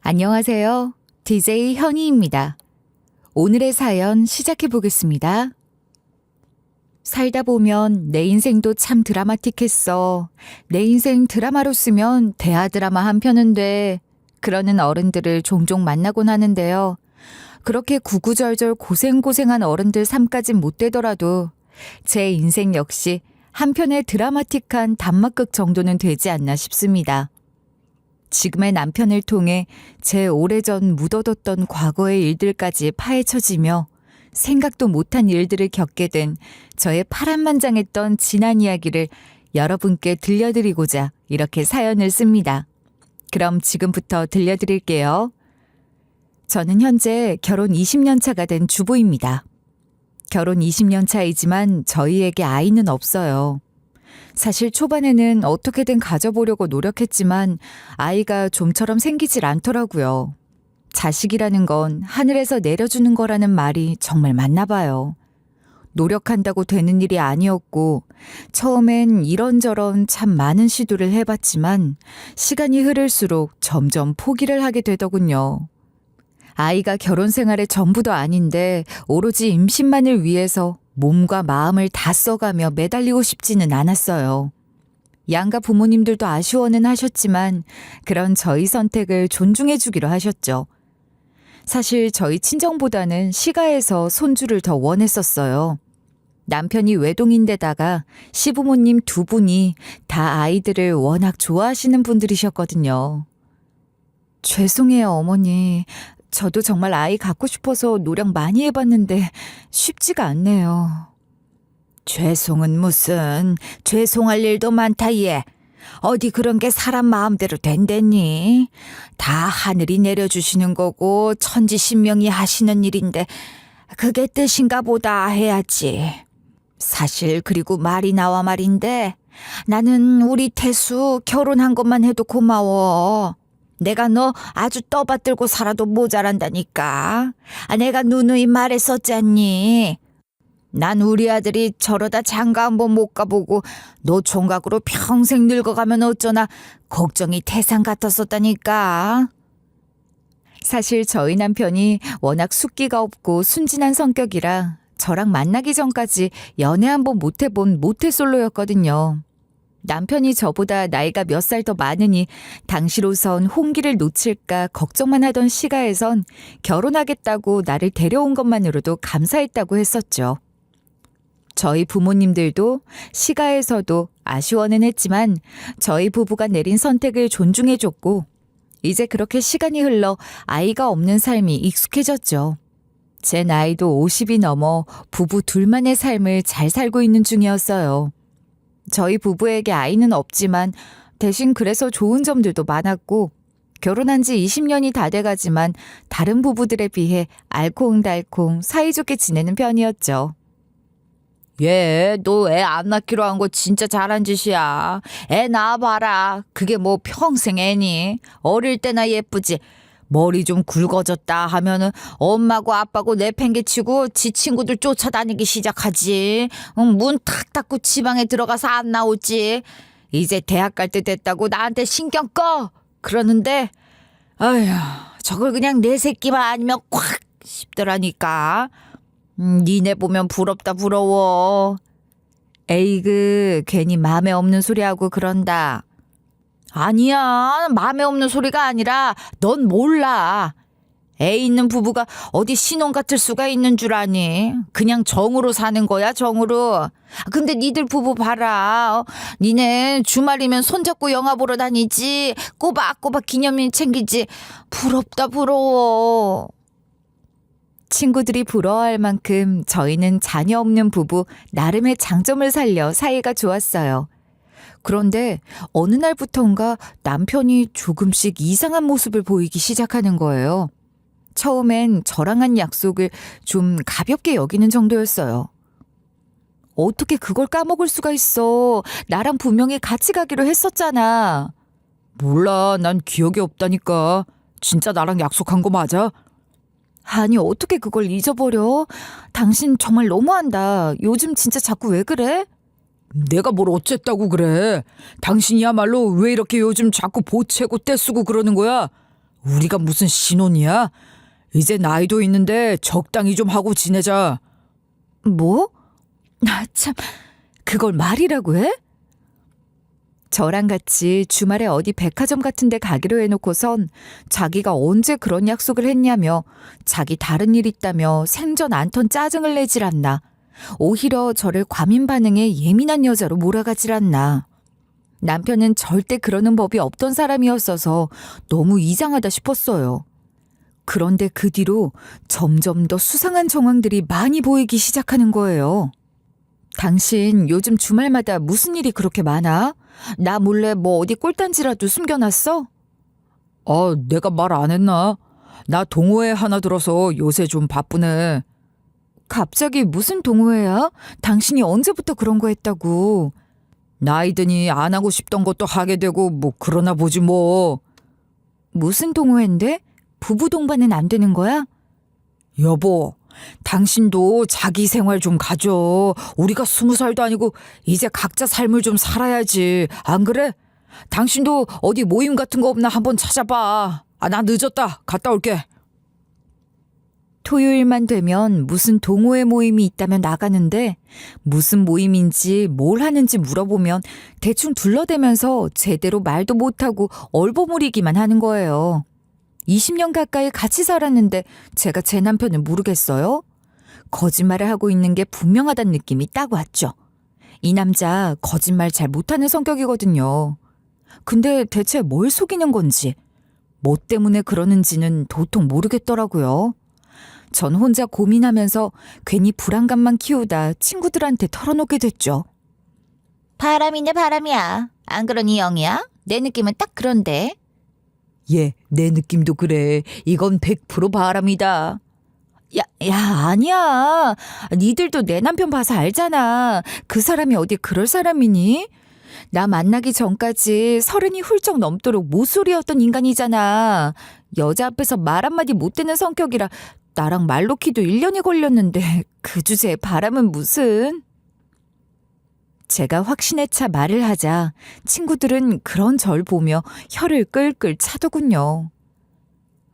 안녕하세요. DJ 현희입니다. 오늘의 사연 시작해 보겠습니다. 살다 보면 내 인생도 참 드라마틱했어. 내 인생 드라마로 쓰면 대하 드라마 한 편인데 그러는 어른들을 종종 만나곤 하는데요. 그렇게 구구절절 고생고생한 어른들 삶까진 못 되더라도 제 인생 역시 한 편의 드라마틱한 단막극 정도는 되지 않나 싶습니다. 지금의 남편을 통해 제 오래전 묻어뒀던 과거의 일들까지 파헤쳐지며 생각도 못한 일들을 겪게 된 저의 파란만장했던 지난 이야기를 여러분께 들려드리고자 이렇게 사연을 씁니다. 그럼 지금부터 들려드릴게요. 저는 현재 결혼 20년 차가 된 주부입니다. 결혼 20년 차이지만 저희에게 아이는 없어요. 사실 초반에는 어떻게든 가져보려고 노력했지만 아이가 좀처럼 생기질 않더라고요. 자식이라는 건 하늘에서 내려주는 거라는 말이 정말 맞나 봐요. 노력한다고 되는 일이 아니었고 처음엔 이런저런 참 많은 시도를 해봤지만 시간이 흐를수록 점점 포기를 하게 되더군요. 아이가 결혼 생활의 전부도 아닌데 오로지 임신만을 위해서 몸과 마음을 다 써가며 매달리고 싶지는 않았어요. 양가 부모님들도 아쉬워는 하셨지만 그런 저희 선택을 존중해 주기로 하셨죠. 사실 저희 친정보다는 시가에서 손주를 더 원했었어요. 남편이 외동인데다가 시부모님 두 분이 다 아이들을 워낙 좋아하시는 분들이셨거든요. 죄송해요, 어머니. 저도 정말 아이 갖고 싶어서 노력 많이 해봤는데 쉽지가 않네요. 죄송은 무슨, 죄송할 일도 많다 얘. 어디 그런 게 사람 마음대로 된댔니? 다 하늘이 내려주시는 거고 천지신명이 하시는 일인데 그게 뜻인가 보다 해야지. 사실 그리고 말이 나와 말인데 나는 우리 태수 결혼한 것만 해도 고마워. 내가 너 아주 떠받들고 살아도 모자란다니까. 내가 누누이 말했었잖니. 난 우리 아들이 저러다 장가 한번 못 가보고 노총각으로 평생 늙어가면 어쩌나 걱정이 태산 같았었다니까. 사실 저희 남편이 워낙 숫기가 없고 순진한 성격이라 저랑 만나기 전까지 연애 한번 못 해본 모태솔로였거든요. 남편이 저보다 나이가 몇 살 더 많으니 당시로선 홍기를 놓칠까 걱정만 하던 시가에선 결혼하겠다고 나를 데려온 것만으로도 감사했다고 했었죠. 저희 부모님들도 시가에서도 아쉬워는 했지만 저희 부부가 내린 선택을 존중해줬고 이제 그렇게 시간이 흘러 아이가 없는 삶이 익숙해졌죠. 제 나이도 50이 넘어 부부 둘만의 삶을 잘 살고 있는 중이었어요. 저희 부부에게 아이는 없지만 대신 그래서 좋은 점들도 많았고 결혼한 지 20년이 다 돼가지만 다른 부부들에 비해 알콩달콩 사이좋게 지내는 편이었죠. 얘, 너 애 안 낳기로 한 거 진짜 잘한 짓이야. 애 낳아봐라. 그게 뭐 평생 애니. 어릴 때나 예쁘지. 머리 좀 굵어졌다 하면은 엄마고 아빠고 내팽개치고 지 친구들 쫓아다니기 시작하지. 문 탁 닫고 지방에 들어가서 안 나오지. 이제 대학 갈 때 됐다고 나한테 신경 꺼. 그러는데 아휴 저걸 그냥 내 새끼만 아니면 콱 싶더라니까. 니네 보면 부럽다 부러워. 에이그 괜히 마음에 없는 소리하고 그런다. 아니야, 마음에 없는 소리가 아니라 넌 몰라. 애 있는 부부가 어디 신혼 같을 수가 있는 줄 아니. 그냥 정으로 사는 거야, 정으로. 근데 니들 부부 봐라. 니네 주말이면 손잡고 영화 보러 다니지. 꼬박꼬박 기념일 챙기지. 부럽다 부러워. 친구들이 부러워할 만큼 저희는 자녀 없는 부부 나름의 장점을 살려 사이가 좋았어요. 그런데 어느 날부터인가 남편이 조금씩 이상한 모습을 보이기 시작하는 거예요. 처음엔 저랑 한 약속을 좀 가볍게 여기는 정도였어요. 어떻게 그걸 까먹을 수가 있어. 나랑 분명히 같이 가기로 했었잖아. 몰라, 난 기억이 없다니까. 진짜 나랑 약속한 거 맞아? 아니 어떻게 그걸 잊어버려? 당신 정말 너무한다. 요즘 진짜 자꾸 왜 그래? 내가 뭘 어쨌다고 그래. 당신이야말로 왜 이렇게 요즘 자꾸 보채고 떼쓰고 그러는 거야? 우리가 무슨 신혼이야? 이제 나이도 있는데 적당히 좀 하고 지내자. 뭐? 참, 그걸 말이라고 해? 저랑 같이 주말에 어디 백화점 같은 데 가기로 해놓고선 자기가 언제 그런 약속을 했냐며 자기 다른 일 있다며 생전 안 턴 짜증을 내질 않나. 오히려 저를 과민 반응에 예민한 여자로 몰아가질 않나. 남편은 절대 그러는 법이 없던 사람이었어서 너무 이상하다 싶었어요. 그런데 그 뒤로 점점 더 수상한 정황들이 많이 보이기 시작하는 거예요. 당신 요즘 주말마다 무슨 일이 그렇게 많아? 나 몰래 뭐 어디 꿀단지라도 숨겨놨어? 내가 말 안 했나? 나 동호회 하나 들어서 요새 좀 바쁘네. 갑자기 무슨 동호회야? 당신이 언제부터 그런 거 했다고? 나이 드니 안 하고 싶던 것도 하게 되고 뭐 그러나 보지 뭐. 무슨 동호회인데? 부부 동반은 안 되는 거야? 여보, 당신도 자기 생활 좀 가져. 우리가 20살도 아니고 이제 각자 삶을 좀 살아야지. 안 그래? 당신도 어디 모임 같은 거 없나 한번 찾아봐. 나 늦었다. 갔다 올게. 토요일만 되면 무슨 동호회 모임이 있다면 나가는데 무슨 모임인지 뭘 하는지 물어보면 대충 둘러대면서 제대로 말도 못하고 얼버무리기만 하는 거예요. 20년 가까이 같이 살았는데 제가 제 남편을 모르겠어요? 거짓말을 하고 있는 게 분명하다는 느낌이 딱 왔죠. 이 남자 거짓말 잘 못하는 성격이거든요. 근데 대체 뭘 속이는 건지, 뭐 때문에 그러는지는 도통 모르겠더라고요. 전 혼자 고민하면서 괜히 불안감만 키우다 친구들한테 털어놓게 됐죠. 바람이네 바람이야. 안 그러니 영이야? 내 느낌은 딱 그런데. 예, 내 느낌도 그래. 이건 100% 바람이다. 아니야. 니들도 내 남편 봐서 알잖아. 그 사람이 어디 그럴 사람이니? 나 만나기 전까지 30이 훌쩍 넘도록 모쏠이었던 인간이잖아. 여자 앞에서 말 한마디 못 듣는 성격이라 나랑 말 놓기도 1년이 걸렸는데 그 주제에 바람은 무슨? 제가 확신에 차 말을 하자 친구들은 그런 절 보며 혀를 끌끌 차더군요.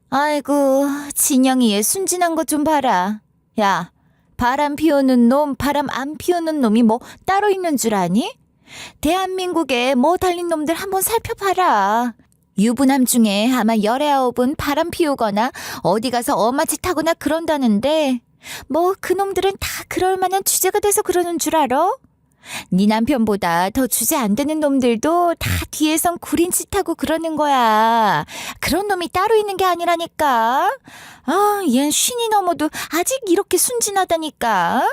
아이고 진영이 얘 순진한 것 좀 봐라. 야 바람 피우는 놈 바람 안 피우는 놈이 뭐 따로 있는 줄 아니? 대한민국에 뭐 달린 놈들 한번 살펴봐라. 유부남 중에 아마 19은 바람 피우거나 어디 가서 어마짓 하거나 그런다는데 뭐 그놈들은 다 그럴 만한 주제가 돼서 그러는 줄 알아? 네 남편보다 더 주제 안 되는 놈들도 다 뒤에선 구린 짓 하고 그러는 거야. 그런 놈이 따로 있는 게 아니라니까. 얜 쉰이 넘어도 아직 이렇게 순진하다니까.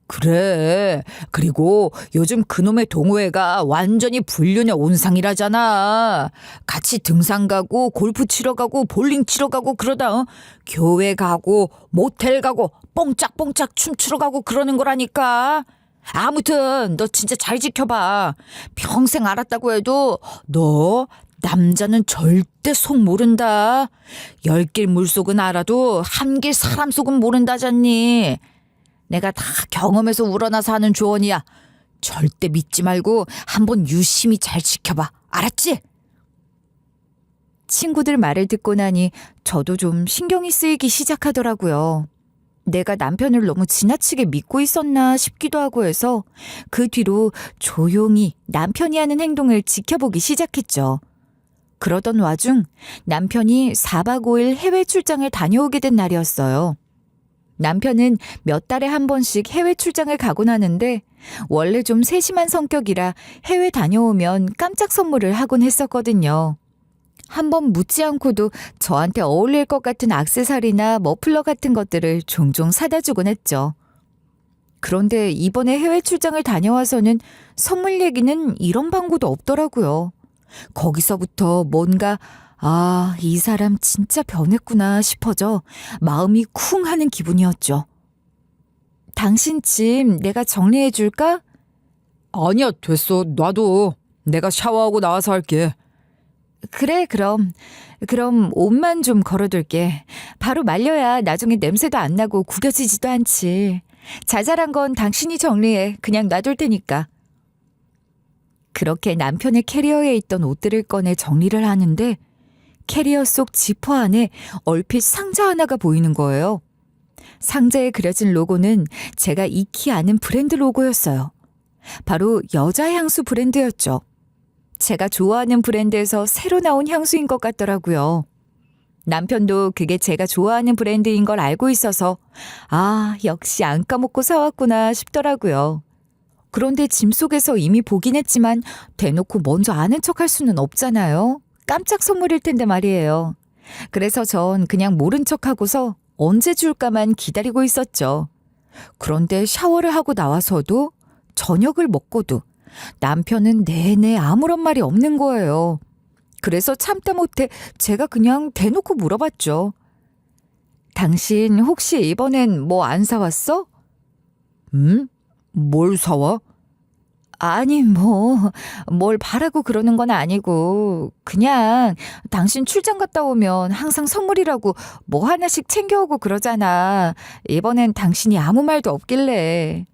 그래. 그리고 요즘 그놈의 동호회가 완전히 불륜의 온상이라잖아. 같이 등산 가고 골프 치러 가고 볼링 치러 가고 그러다 교회 가고 모텔 가고 뽕짝뽕짝 춤추러 가고 그러는 거라니까. 아무튼 너 진짜 잘 지켜봐. 평생 알았다고 해도 너 남자는 절대 속 모른다. 10길 물속은 알아도 1길 사람 속은 모른다잖니. 내가 다 경험해서 우러나서 하는 조언이야. 절대 믿지 말고 한번 유심히 잘 지켜봐. 알았지? 친구들 말을 듣고 나니 저도 좀 신경이 쓰이기 시작하더라고요. 내가 남편을 너무 지나치게 믿고 있었나 싶기도 하고 해서 그 뒤로 조용히 남편이 하는 행동을 지켜보기 시작했죠. 그러던 와중 남편이 4박 5일 해외 출장을 다녀오게 된 날이었어요. 남편은 몇 달에 한 번씩 해외 출장을 가곤 하는데 원래 좀 세심한 성격이라 해외 다녀오면 깜짝 선물을 하곤 했었거든요. 한 번 묻지 않고도 저한테 어울릴 것 같은 액세서리나 머플러 같은 것들을 종종 사다 주곤 했죠. 그런데 이번에 해외 출장을 다녀와서는 선물 얘기는 이런 방구도 없더라고요. 거기서부터 뭔가 이 사람 진짜 변했구나 싶어져 마음이 쿵 하는 기분이었죠. 당신 짐 내가 정리해 줄까? 아니야, 됐어. 놔둬. 내가 샤워하고 나와서 할게. 그래, 그럼 옷만 좀 걸어둘게. 바로 말려야 나중에 냄새도 안 나고 구겨지지도 않지. 자잘한 건 당신이 정리해. 그냥 놔둘 테니까. 그렇게 남편의 캐리어에 있던 옷들을 꺼내 정리를 하는데 캐리어 속 지퍼 안에 얼핏 상자 하나가 보이는 거예요. 상자에 그려진 로고는 제가 익히 아는 브랜드 로고였어요. 바로 여자 향수 브랜드였죠. 제가 좋아하는 브랜드에서 새로 나온 향수인 것 같더라고요. 남편도 그게 제가 좋아하는 브랜드인 걸 알고 있어서 역시 안 까먹고 사왔구나 싶더라고요. 그런데 짐 속에서 이미 보긴 했지만 대놓고 먼저 아는 척할 수는 없잖아요. 깜짝 선물일 텐데 말이에요. 그래서 전 그냥 모른 척하고서 언제 줄까만 기다리고 있었죠. 그런데 샤워를 하고 나와서도 저녁을 먹고도 남편은 내내 아무런 말이 없는 거예요. 그래서 참다 못해 제가 그냥 대놓고 물어봤죠. 당신 혹시 이번엔 뭐 안 사왔어? 뭘 사와? 아니 뭘 바라고 그러는 건 아니고 그냥 당신 출장 갔다 오면 항상 선물이라고 뭐 하나씩 챙겨오고 그러잖아. 이번엔 당신이 아무 말도 없길래.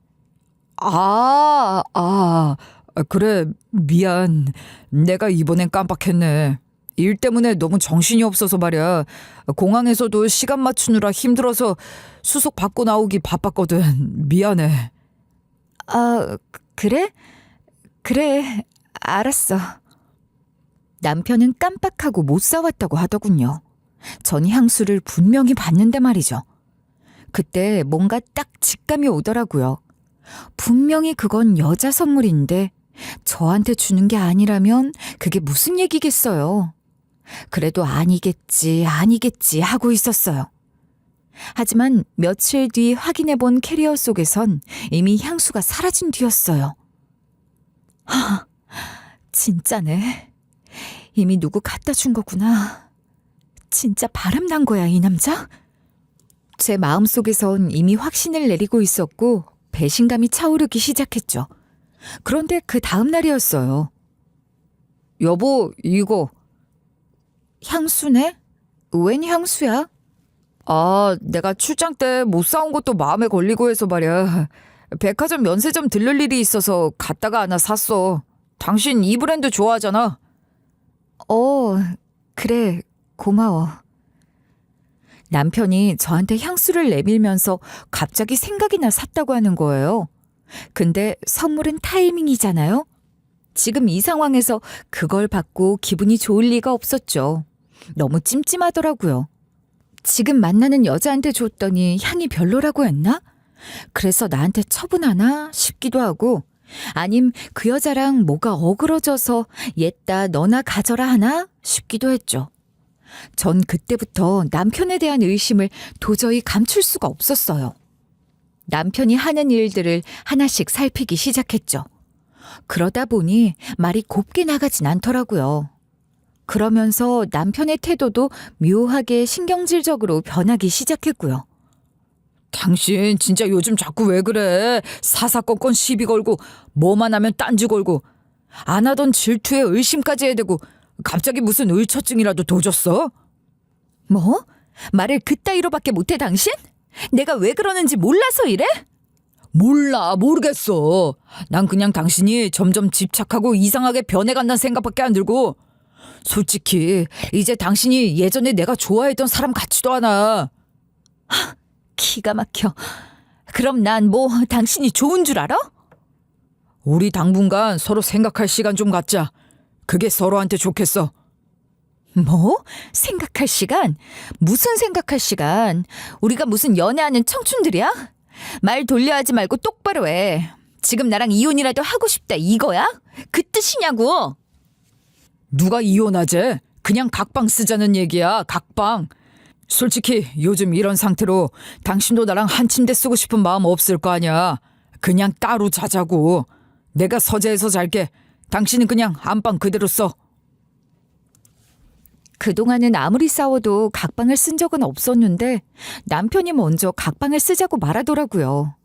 그래, 미안. 내가 이번엔 깜빡했네. 일 때문에 너무 정신이 없어서 말이야. 공항에서도 시간 맞추느라 힘들어서 수속 받고 나오기 바빴거든. 미안해. 그래? 그래, 알았어. 남편은 깜빡하고 못 사왔다고 하더군요. 전 향수를 분명히 봤는데 말이죠. 그때 뭔가 딱 직감이 오더라고요. 분명히 그건 여자 선물인데 저한테 주는 게 아니라면 그게 무슨 얘기겠어요. 그래도 아니겠지 하고 있었어요. 하지만 며칠 뒤 확인해 본 캐리어 속에선 이미 향수가 사라진 뒤였어요. 진짜네. 이미 누구 갖다 준 거구나. 진짜 바람난 거야, 이 남자? 제 마음속에선 이미 확신을 내리고 있었고 배신감이 차오르기 시작했죠. 그런데 그 다음 날이었어요. 여보, 이거. 향수네? 웬 향수야? 내가 출장 때 못 사온 것도 마음에 걸리고 해서 말이야. 백화점 면세점 들를 일이 있어서 갔다가 하나 샀어. 당신 이 브랜드 좋아하잖아. 그래, 고마워. 남편이 저한테 향수를 내밀면서 갑자기 생각이 나 샀다고 하는 거예요. 근데 선물은 타이밍이잖아요. 지금 이 상황에서 그걸 받고 기분이 좋을 리가 없었죠. 너무 찜찜하더라고요. 지금 만나는 여자한테 줬더니 향이 별로라고 했나? 그래서 나한테 처분하나 싶기도 하고, 아님 그 여자랑 뭐가 어그러져서 옛다 너나 가져라 하나 싶기도 했죠. 전 그때부터 남편에 대한 의심을 도저히 감출 수가 없었어요. 남편이 하는 일들을 하나씩 살피기 시작했죠. 그러다 보니 말이 곱게 나가진 않더라고요. 그러면서 남편의 태도도 묘하게 신경질적으로 변하기 시작했고요. 당신 진짜 요즘 자꾸 왜 그래? 사사건건 시비 걸고 뭐만 하면 딴지 걸고 안 하던 질투에 의심까지 해대고 갑자기 무슨 의처증이라도 도졌어? 뭐? 말을 그따위로밖에 못해 당신? 내가 왜 그러는지 몰라서 이래? 모르겠어. 난 그냥 당신이 점점 집착하고 이상하게 변해간다는 생각밖에 안 들고 솔직히 이제 당신이 예전에 내가 좋아했던 사람 같지도 않아. 기가 막혀. 그럼 난 뭐 당신이 좋은 줄 알아? 우리 당분간 서로 생각할 시간 좀 갖자. 그게 서로한테 좋겠어. 뭐? 생각할 시간? 무슨 생각할 시간? 우리가 무슨 연애하는 청춘들이야? 말 돌려 하지 말고 똑바로 해. 지금 나랑 이혼이라도 하고 싶다 이거야? 그 뜻이냐고. 누가 이혼하재? 그냥 각방 쓰자는 얘기야. 각방. 솔직히 요즘 이런 상태로 당신도 나랑 한 침대 쓰고 싶은 마음 없을 거 아니야. 그냥 따로 자자고. 내가 서재에서 잘게. 당신은 그냥 안방 그대로 써. 그동안은 아무리 싸워도 각방을 쓴 적은 없었는데 남편이 먼저 각방을 쓰자고 말하더라고요.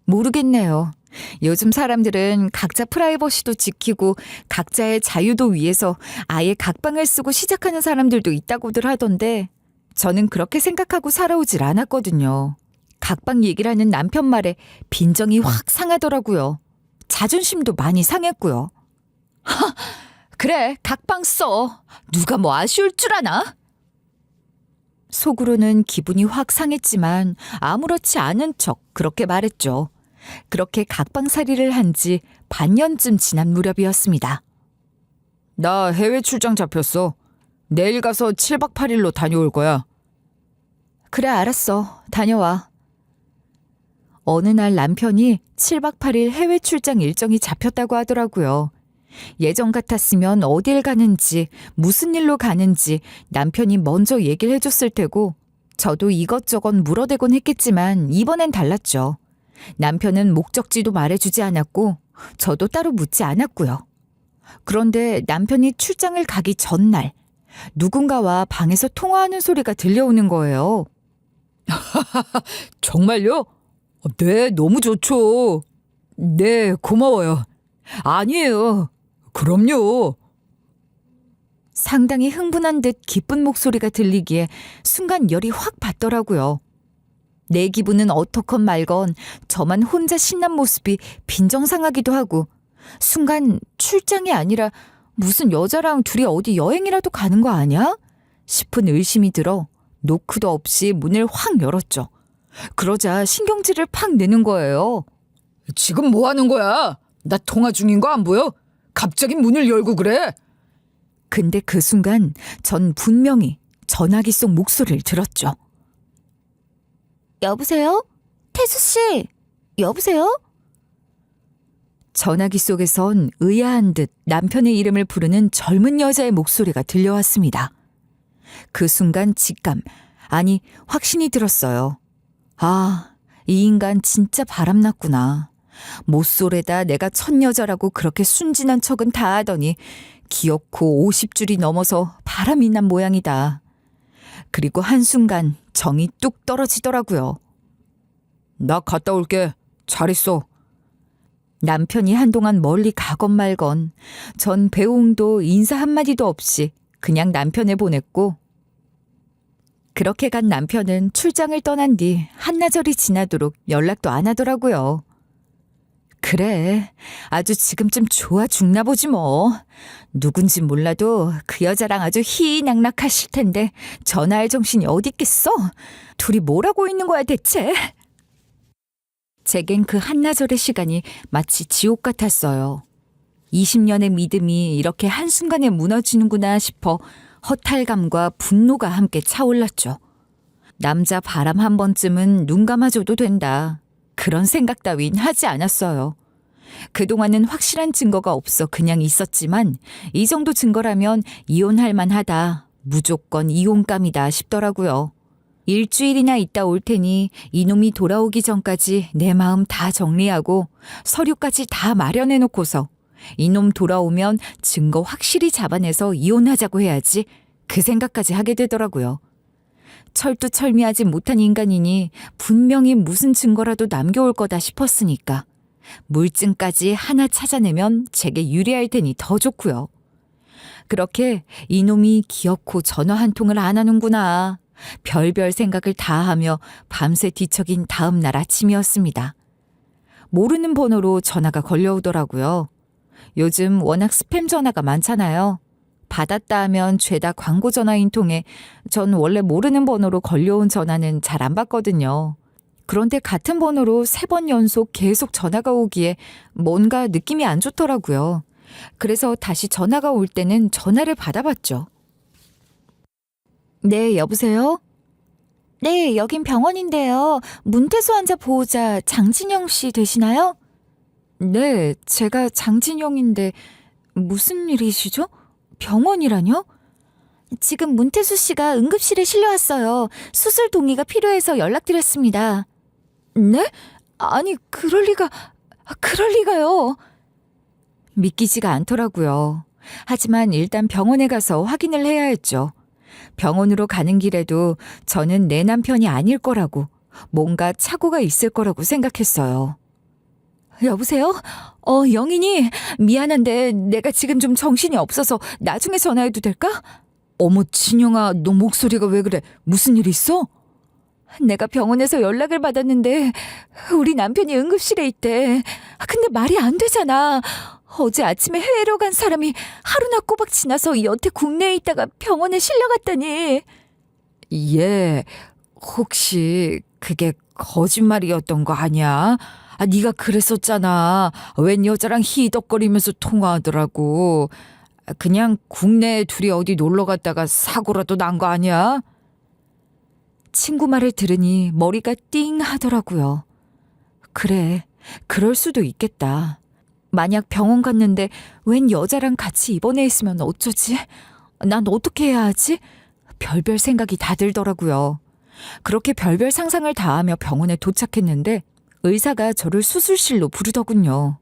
모르겠네요. 요즘 사람들은 각자 프라이버시도 지키고 각자의 자유도 위해서 아예 각방을 쓰고 시작하는 사람들도 있다고들 하던데 저는 그렇게 생각하고 살아오질 않았거든요. 각방 얘기라는 남편 말에 빈정이 확 상하더라고요. 자존심도 많이 상했고요. 그래, 각방 써. 누가 뭐 아쉬울 줄 아나? 속으로는 기분이 확 상했지만 아무렇지 않은 척 그렇게 말했죠. 그렇게 각방살이를 한 지 반년쯤 지난 무렵이었습니다. 나 해외 출장 잡혔어. 내일 가서 7박 8일로 다녀올 거야. 그래, 알았어. 다녀와. 어느 날 남편이 7박 8일 해외 출장 일정이 잡혔다고 하더라고요. 예전 같았으면 어딜 가는지, 무슨 일로 가는지 남편이 먼저 얘기를 해줬을 테고 저도 이것저것 물어대곤 했겠지만 이번엔 달랐죠. 남편은 목적지도 말해주지 않았고 저도 따로 묻지 않았고요. 그런데 남편이 출장을 가기 전날 누군가와 방에서 통화하는 소리가 들려오는 거예요. 정말요? 네, 너무 좋죠. 네, 고마워요. 아니에요. 그럼요. 상당히 흥분한 듯 기쁜 목소리가 들리기에 순간 열이 확 받더라고요. 내 기분은 어떻건 말건 저만 혼자 신난 모습이 빈정상하기도 하고 순간 출장이 아니라 무슨 여자랑 둘이 어디 여행이라도 가는 거 아니야? 싶은 의심이 들어 노크도 없이 문을 확 열었죠. 그러자 신경질을 팍 내는 거예요. 지금 뭐 하는 거야? 나 통화 중인 거 안 보여? 갑자기 문을 열고 그래? 근데 그 순간 전 분명히 전화기 속 목소리를 들었죠. 여보세요? 태수 씨, 여보세요? 전화기 속에선 의아한 듯 남편의 이름을 부르는 젊은 여자의 목소리가 들려왔습니다. 그 순간 직감, 아니 확신이 들었어요. 아, 이 인간 진짜 바람났구나. 모쏠에다 내가 첫 여자라고 그렇게 순진한 척은 다 하더니 기어코 50줄이 넘어서 바람이 난 모양이다. 그리고 한순간 정이 뚝 떨어지더라고요. 나 갔다 올게. 잘 있어. 남편이 한동안 멀리 가건 말건 전 배웅도 인사 한마디도 없이 그냥 남편을 보냈고 그렇게 간 남편은 출장을 떠난 뒤 한나절이 지나도록 연락도 안 하더라고요. 그래, 아주 지금쯤 좋아 죽나 보지 뭐. 누군지 몰라도 그 여자랑 아주 희낙낙하실 텐데 전화할 정신이 어디 있겠어? 둘이 뭘 하고 있는 거야 대체? 제겐 그 한나절의 시간이 마치 지옥 같았어요. 20년의 믿음이 이렇게 한순간에 무너지는구나 싶어 허탈감과 분노가 함께 차올랐죠. 남자 바람 한 번쯤은 눈 감아줘도 된다. 그런 생각 따윈 하지 않았어요. 그동안은 확실한 증거가 없어 그냥 있었지만 이 정도 증거라면 이혼할 만하다. 무조건 이혼감이다 싶더라고요. 일주일이나 있다 올 테니 이놈이 돌아오기 전까지 내 마음 다 정리하고 서류까지 다 마련해 놓고서 이놈 돌아오면 증거 확실히 잡아내서 이혼하자고 해야지 그 생각까지 하게 되더라고요. 철두철미하지 못한 인간이니 분명히 무슨 증거라도 남겨올 거다 싶었으니까 물증까지 하나 찾아내면 제게 유리할 테니 더 좋고요. 그렇게 이놈이 기어코 전화 한 통을 안 하는구나. 별별 생각을 다 하며 밤새 뒤척인 다음 날 아침이었습니다. 모르는 번호로 전화가 걸려오더라고요. 요즘 워낙 스팸 전화가 많잖아요. 받았다 하면 죄다 광고 전화인 통에 전 원래 모르는 번호로 걸려온 전화는 잘 안 받거든요. 그런데 같은 번호로 3번 연속 계속 전화가 오기에 뭔가 느낌이 안 좋더라고요. 그래서 다시 전화가 올 때는 전화를 받아봤죠. 네, 여보세요? 네, 여긴 병원인데요. 문태수 환자 보호자 장진영 씨 되시나요? 네, 제가 장진영인데 무슨 일이시죠? 병원이라뇨? 지금 문태수 씨가 응급실에 실려왔어요. 수술 동의가 필요해서 연락드렸습니다. 네? 아니, 그럴 리가요. 믿기지가 않더라고요. 하지만 일단 병원에 가서 확인을 해야 했죠. 병원으로 가는 길에도 저는 내 남편이 아닐 거라고, 뭔가 착오가 있을 거라고 생각했어요. 여보세요? 영인이 미안한데 내가 지금 좀 정신이 없어서 나중에 전화해도 될까? 어머, 진영아, 너 목소리가 왜 그래? 무슨 일 있어? 내가 병원에서 연락을 받았는데 우리 남편이 응급실에 있대. 근데 말이 안 되잖아. 어제 아침에 해외로 간 사람이 하루나 꼬박 지나서 여태 국내에 있다가 병원에 실려갔다니. 얘 혹시 그게 거짓말이었던 거 아니야? 네가 그랬었잖아. 웬 여자랑 히덕거리면서 통화하더라고. 그냥 국내에 둘이 어디 놀러 갔다가 사고라도 난 거 아니야? 친구 말을 들으니 머리가 띵 하더라고요. 그래, 그럴 수도 있겠다. 만약 병원 갔는데 웬 여자랑 같이 입원해 있으면 어쩌지? 난 어떻게 해야 하지? 별별 생각이 다 들더라고요. 그렇게 별별 상상을 다하며 병원에 도착했는데 의사가 저를 수술실로 부르더군요.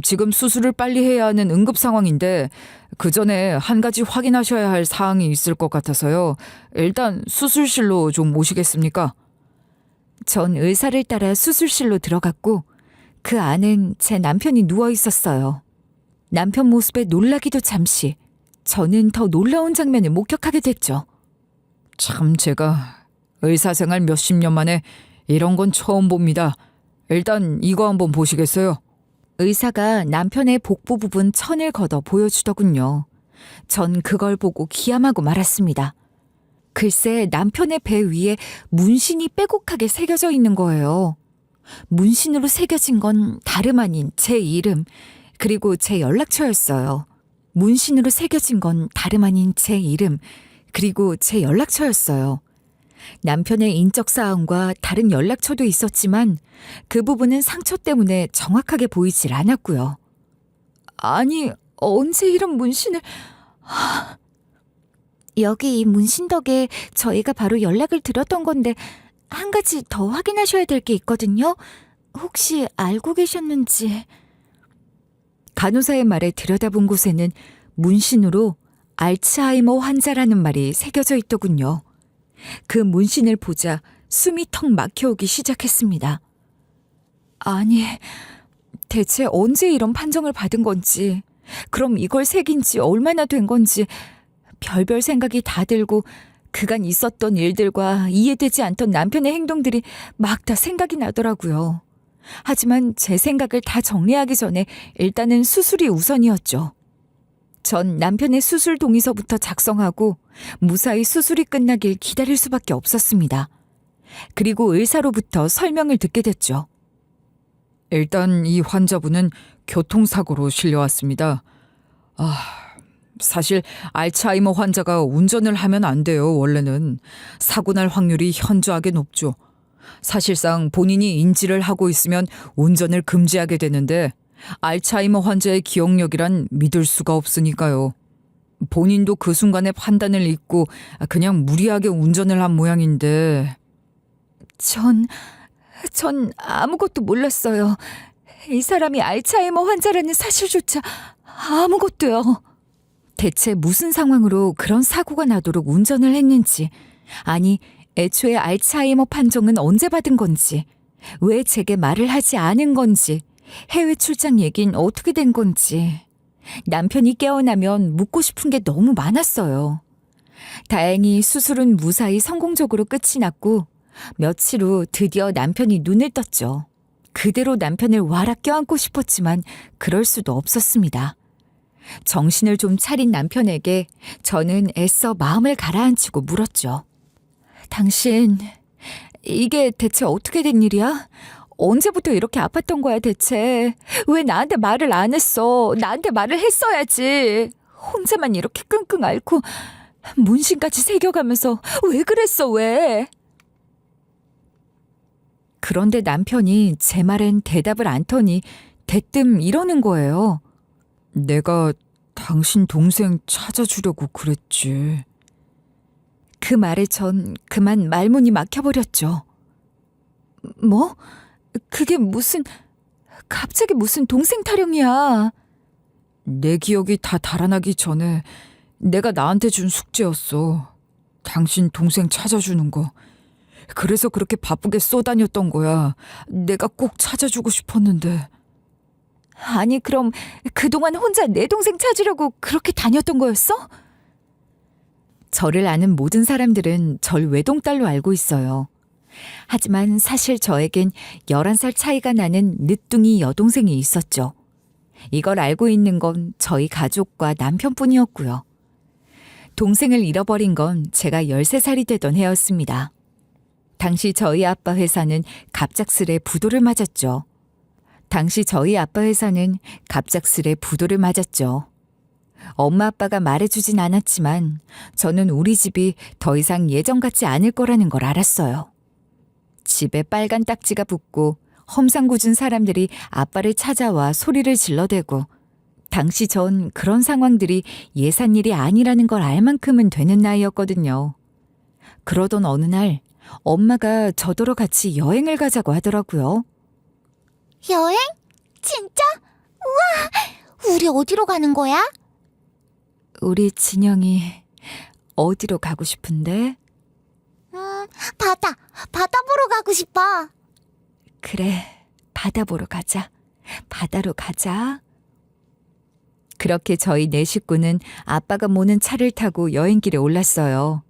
지금 수술을 빨리 해야 하는 응급 상황인데 그 전에 한 가지 확인하셔야 할 사항이 있을 것 같아서요. 일단 수술실로 좀 모시겠습니까? 전 의사를 따라 수술실로 들어갔고 그 안엔 제 남편이 누워 있었어요. 남편 모습에 놀라기도 잠시 저는 더 놀라운 장면을 목격하게 됐죠. 참 제가 의사 생활 몇십 년 만에 이런 건 처음 봅니다. 일단 이거 한번 보시겠어요? 의사가 남편의 복부 부분 천을 걷어 보여주더군요. 전 그걸 보고 기함하고 말았습니다. 글쎄 남편의 배 위에 문신이 빼곡하게 새겨져 있는 거예요. 문신으로 새겨진 건 다름 아닌 제 이름 그리고 제 연락처였어요. 문신으로 새겨진 건 다름 아닌 제 이름 그리고 제 연락처였어요. 남편의 인적사항과 다른 연락처도 있었지만 그 부분은 상처 때문에 정확하게 보이질 않았고요. 아니, 언제 이런 문신을... 여기 이 문신 덕에 저희가 바로 연락을 드렸던 건데 한 가지 더 확인하셔야 될 게 있거든요. 혹시 알고 계셨는지... 간호사의 말에 들여다본 곳에는 문신으로 알츠하이머 환자라는 말이 새겨져 있더군요. 그 문신을 보자 숨이 턱 막혀오기 시작했습니다. 아니, 대체 언제 이런 판정을 받은 건지, 그럼 이걸 새긴 지 얼마나 된 건지 별별 생각이 다 들고 그간 있었던 일들과 이해되지 않던 남편의 행동들이 막 다 생각이 나더라고요. 하지만 제 생각을 다 정리하기 전에 일단은 수술이 우선이었죠. 전 남편의 수술 동의서부터 작성하고 무사히 수술이 끝나길 기다릴 수밖에 없었습니다. 그리고 의사로부터 설명을 듣게 됐죠. 일단 이 환자분은 교통사고로 실려왔습니다. 사실 알츠하이머 환자가 운전을 하면 안 돼요. 원래는 사고 날 확률이 현저하게 높죠. 사실상 본인이 인지를 하고 있으면 운전을 금지하게 되는데 알츠하이머 환자의 기억력이란 믿을 수가 없으니까요. 본인도 그 순간의 판단을 잊고 그냥 무리하게 운전을 한 모양인데. 전 아무것도 몰랐어요. 이 사람이 알츠하이머 환자라는 사실조차 아무것도요. 대체 무슨 상황으로 그런 사고가 나도록 운전을 했는지, 아니 애초에 알츠하이머 판정은 언제 받은 건지, 왜 제게 말을 하지 않은 건지, 해외 출장 얘긴 어떻게 된 건지. 남편이 깨어나면 묻고 싶은 게 너무 많았어요. 다행히 수술은 무사히 성공적으로 끝이 났고 며칠 후 드디어 남편이 눈을 떴죠. 그대로 남편을 와락 껴안고 싶었지만 그럴 수도 없었습니다. 정신을 좀 차린 남편에게 저는 애써 마음을 가라앉히고 물었죠. 당신, 이게 대체 어떻게 된 일이야? 언제부터 이렇게 아팠던 거야 대체? 왜 나한테 말을 안 했어? 나한테 말을 했어야지. 혼자만 이렇게 끙끙 앓고 문신까지 새겨가면서 왜 그랬어 왜? 그런데 남편이 제 말엔 대답을 않더니 대뜸 이러는 거예요. 내가 당신 동생 찾아주려고 그랬지. 그 말에 전 그만 말문이 막혀버렸죠. 뭐? 그게 갑자기 무슨 동생 타령이야. 내 기억이 다 달아나기 전에 내가 나한테 준 숙제였어. 당신 동생 찾아주는 거. 그래서 그렇게 바쁘게 쏘다녔던 거야. 내가 꼭 찾아주고 싶었는데. 아니 그럼 그동안 혼자 내 동생 찾으려고 그렇게 다녔던 거였어? 저를 아는 모든 사람들은 절 외동딸로 알고 있어요. 하지만 사실 저에겐 11살 차이가 나는 늦둥이 여동생이 있었죠. 이걸 알고 있는 건 저희 가족과 남편뿐이었고요. 동생을 잃어버린 건 제가 13살이 되던 해였습니다. 당시 저희 아빠 회사는 갑작스레 부도를 맞았죠. 엄마 아빠가 말해주진 않았지만 저는 우리 집이 더 이상 예전 같지 않을 거라는 걸 알았어요. 집에 빨간 딱지가 붙고 험상궂은 사람들이 아빠를 찾아와 소리를 질러대고 당시 전 그런 상황들이 예산일이 아니라는 걸 알 만큼은 되는 나이였거든요. 그러던 어느 날 엄마가 저더러 같이 여행을 가자고 하더라고요. 여행? 진짜? 우와! 우리 어디로 가는 거야? 우리 진영이 어디로 가고 싶은데? 바다 보러 가고 싶어. 그래, 바다 보러 가자. 바다로 가자. 그렇게 저희 네 식구는 아빠가 모는 차를 타고 여행길에 올랐어요.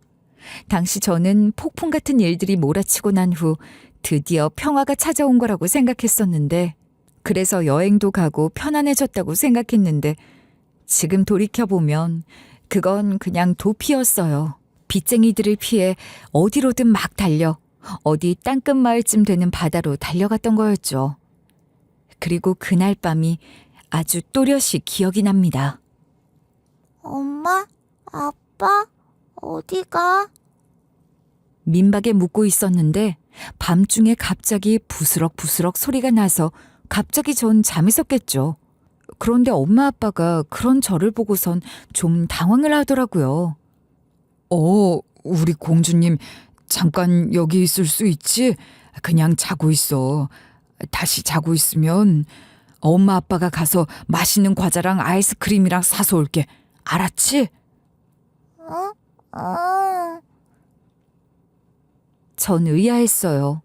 당시 저는 폭풍 같은 일들이 몰아치고 난 후 드디어 평화가 찾아온 거라고 생각했었는데, 그래서 여행도 가고 편안해졌다고 생각했는데, 지금 돌이켜보면 그건 그냥 도피였어요. 빚쟁이들을 피해 어디로든 막 달려 어디 땅끝 마을쯤 되는 바다로 달려갔던 거였죠. 그리고 그날 밤이 아주 또렷이 기억이 납니다. 엄마? 아빠? 어디가? 민박에 묵고 있었는데 밤중에 갑자기 부스럭부스럭 소리가 나서 갑자기 전 잠이 섰겠죠. 그런데 엄마 아빠가 그런 저를 보고선 좀 당황을 하더라고요. 우리 공주님 잠깐 여기 있을 수 있지? 그냥 자고 있어. 다시 자고 있으면 엄마 아빠가 가서 맛있는 과자랑 아이스크림이랑 사서 올게. 알았지? 전 의아했어요.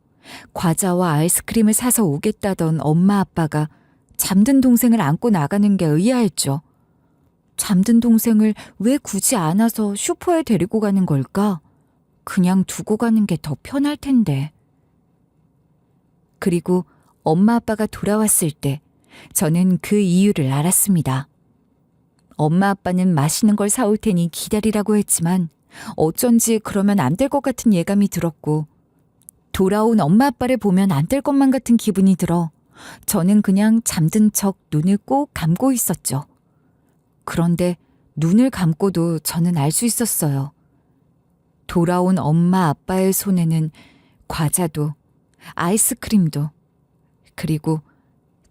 과자와 아이스크림을 사서 오겠다던 엄마 아빠가 잠든 동생을 안고 나가는 게 의아했죠. 잠든 동생을 왜 굳이 안아서 슈퍼에 데리고 가는 걸까? 그냥 두고 가는 게 더 편할 텐데. 그리고 엄마 아빠가 돌아왔을 때 저는 그 이유를 알았습니다. 엄마 아빠는 맛있는 걸 사올 테니 기다리라고 했지만 어쩐지 그러면 안 될 것 같은 예감이 들었고, 돌아온 엄마 아빠를 보면 안 될 것만 같은 기분이 들어 저는 그냥 잠든 척 눈을 꼭 감고 있었죠. 그런데 눈을 감고도 저는 알 수 있었어요. 돌아온 엄마 아빠의 손에는 과자도 아이스크림도 그리고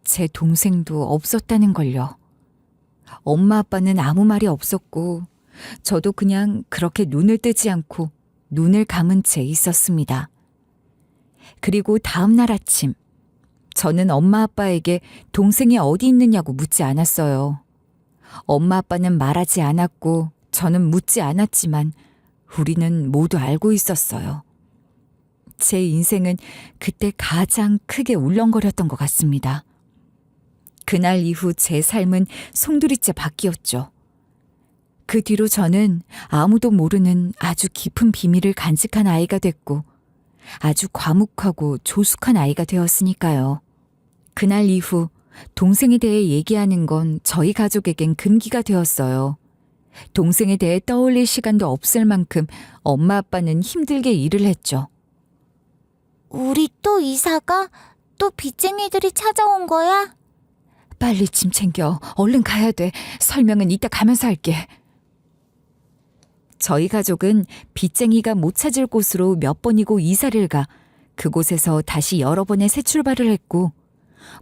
제 동생도 없었다는 걸요. 엄마 아빠는 아무 말이 없었고 저도 그냥 그렇게 눈을 뜨지 않고 눈을 감은 채 있었습니다. 그리고 다음 날 아침 저는 엄마 아빠에게 동생이 어디 있느냐고 묻지 않았어요. 엄마 아빠는 말하지 않았고 저는 묻지 않았지만 우리는 모두 알고 있었어요. 제 인생은 그때 가장 크게 울렁거렸던 것 같습니다. 그날 이후 제 삶은 송두리째 바뀌었죠. 그 뒤로 저는 아무도 모르는 아주 깊은 비밀을 간직한 아이가 됐고 아주 과묵하고 조숙한 아이가 되었으니까요. 그날 이후 동생에 대해 얘기하는 건 저희 가족에겐 금기가 되었어요. 동생에 대해 떠올릴 시간도 없을 만큼 엄마 아빠는 힘들게 일을 했죠. 우리 또 이사가? 또 빚쟁이들이 찾아온 거야? 빨리 짐 챙겨. 얼른 가야 돼. 설명은 이따 가면서 할게. 저희 가족은 빚쟁이가 못 찾을 곳으로 몇 번이고 이사를 가 그곳에서 다시 여러 번의 새 출발을 했고,